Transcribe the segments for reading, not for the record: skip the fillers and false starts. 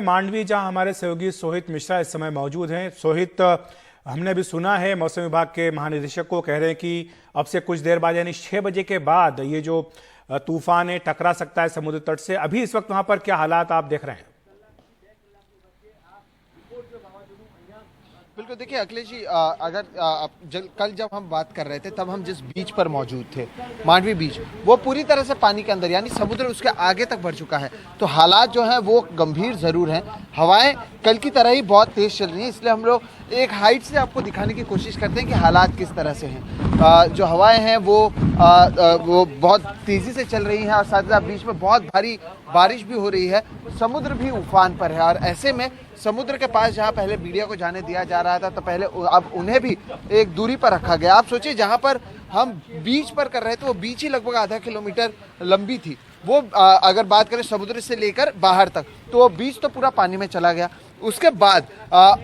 मांडवी, जहां हमारे सहयोगी सोहित मिश्रा इस समय मौजूद हैं। सोहित, हमने भी सुना है मौसम विभाग के महानिदेशक को कह रहे हैं कि अब से कुछ देर बाद यानी 6 बजे के बाद ये जो तूफान है टकरा सकता है समुद्र तट से। अभी इस वक्त वहां पर क्या हालात आप देख रहे हैं? बिल्कुल, देखिए अखिलेश जी, कल जब हम बात कर रहे थे तब हम जिस बीच पर मौजूद थे, मांडवी बीच, वो पूरी तरह से पानी के अंदर यानी समुद्र उसके आगे तक बढ़ चुका है। तो हालात जो हैं वो गंभीर ज़रूर हैं। हवाएं कल की तरह ही बहुत तेज़ चल रही हैं, इसलिए हम लोग एक हाइट से आपको दिखाने की कोशिश करते हैं कि हालात किस तरह से हैं। जो हवाएं हैं वो बहुत तेज़ी से चल रही हैं और साथ ही साथ बीच में बहुत भारी बारिश भी हो रही है। समुद्र भी उफान पर है और ऐसे में समुद्र के पास जहां पहले मीडिया को जाने दिया जा रहा था तो पहले अब उन्हें भी एक दूरी पर रखा गया। आप सोचिए, जहां पर हम बीच पर कर रहे थे वो बीच ही लगभग आधा किलोमीटर लंबी थी। वो अगर बात करें समुद्र से लेकर बाहर तक, तो वो बीच तो पूरा पानी में चला गया। उसके बाद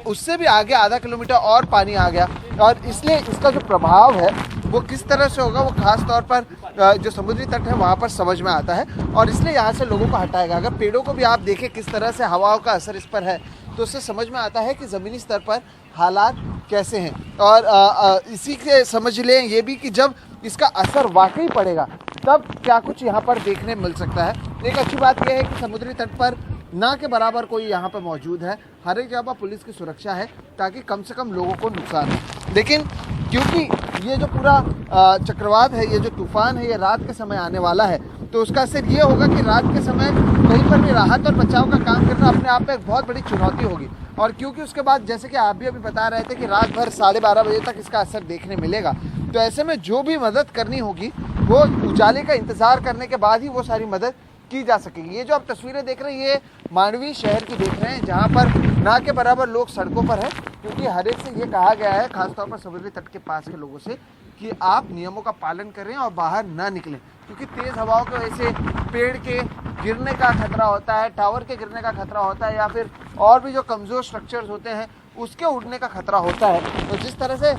उससे भी आगे आधा किलोमीटर और पानी आ गया और इसलिए इसका जो प्रभाव है वो किस तरह से होगा वो खास तौर पर जो समुद्री तट है वहाँ पर समझ में आता है और इसलिए यहाँ से लोगों को हटाएगा। अगर पेड़ों को भी आप देखें किस तरह से हवाओं का असर इस पर है तो उससे समझ में आता है कि ज़मीनी स्तर पर हालात कैसे हैं। और इसी से समझ लें ये भी कि जब इसका असर वाकई पड़ेगा तब क्या कुछ यहाँ पर देखने मिल सकता है। एक अच्छी बात यह है कि समुद्री तट पर ना के बराबर कोई यहाँ पर मौजूद है। हर एक जगह पुलिस की सुरक्षा है ताकि कम से कम लोगों को नुकसान हो। लेकिन क्योंकि ये जो पूरा चक्रवात है, ये जो तूफान है, ये रात के समय आने वाला है तो उसका असर ये होगा कि रात के समय कहीं पर भी राहत और बचाव का काम करना अपने आप में एक बहुत बड़ी चुनौती होगी। और क्योंकि उसके बाद जैसे कि आप भी अभी बता रहे थे कि रात भर 12:30 बजे तक इसका असर देखने मिलेगा, तो ऐसे में जो भी मदद करनी होगी वो उजाले का इंतजार करने के बाद ही वो सारी मदद की जा सकेगी। ये जो आप तस्वीरें देख रहे हैं ये मांडवी शहर की देख रहे हैं, जहाँ पर ना के बराबर लोग सड़कों पर हैं, क्योंकि हर एक से ये कहा गया है खासतौर पर समुद्री तट के पास के लोगों से कि आप नियमों का पालन करें और बाहर ना निकलें, क्योंकि तेज़ हवाओं की वजह से पेड़ के गिरने का खतरा होता है, टावर के गिरने का खतरा होता है या फिर और भी जो कमज़ोर स्ट्रक्चर्स होते हैं उसके उड़ने का खतरा होता है। तो जिस तरह से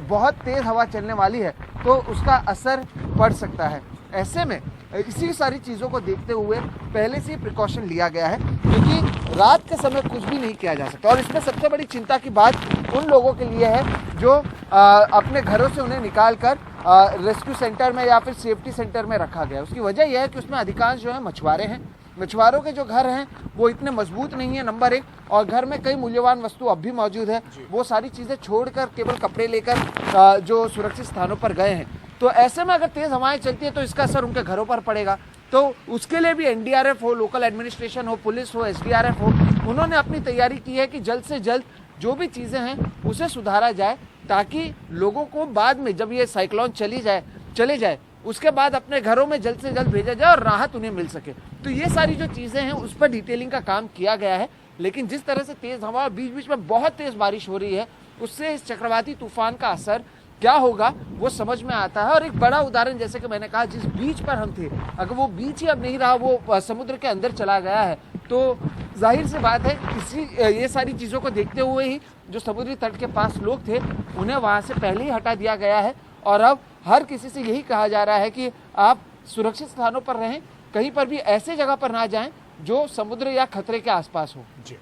बहुत तेज़ हवा चलने वाली है तो उसका असर पड़ सकता है। ऐसे में इसी सारी चीज़ों को देखते हुए पहले से ही प्रिकॉशन लिया गया है, क्योंकि रात के समय कुछ भी नहीं किया जा सकता। और इसमें सबसे बड़ी चिंता की बात उन लोगों के लिए है जो अपने घरों से उन्हें निकाल कर रेस्क्यू सेंटर में या फिर सेफ्टी सेंटर में रखा गया। उसकी वजह यह है कि उसमें अधिकांश जो है मछुआरे हैं। मछुआरों के जो घर हैं वो इतने मजबूत नहीं है, नंबर 1, और घर में कई मूल्यवान वस्तु अब भी मौजूद है। वो सारी चीज़ें छोड़कर केवल कपड़े लेकर जो सुरक्षित स्थानों पर गए हैं। तो ऐसे में अगर तेज़ हवाएं चलती है तो इसका असर उनके घरों पर पड़ेगा। तो उसके लिए भी एनडीआरएफ हो, लोकल एडमिनिस्ट्रेशन हो, पुलिस हो, एसडीआरएफ हो, उन्होंने अपनी तैयारी की है कि जल्द से जल्द जो भी चीज़ें हैं उसे सुधारा जाए ताकि लोगों को बाद में जब ये साइक्लोन चले जाए उसके बाद अपने घरों में जल्द से जल्द भेजा जाए और राहत उन्हें मिल सके। तो ये सारी जो चीज़ें हैं उस पर डिटेलिंग का काम किया गया है। लेकिन जिस तरह से तेज़ हवा, बीच बीच में बहुत तेज़ बारिश हो रही है, उससे इस चक्रवाती तूफान का असर क्या होगा वो समझ में आता है। और एक बड़ा उदाहरण, जैसे कि मैंने कहा, जिस बीच पर हम थे अगर वो बीच ही अब नहीं रहा, वो समुद्र के अंदर चला गया है, तो जाहिर सी बात है ये सारी चीज़ों को देखते हुए ही जो समुद्री तट के पास लोग थे उन्हें वहाँ से पहले ही हटा दिया गया है। और अब हर किसी से यही कहा जा रहा है कि आप सुरक्षित स्थानों पर रहें, कहीं पर भी ऐसे जगह पर ना जाएं जो समुद्र या खतरे के आसपास हो। जी।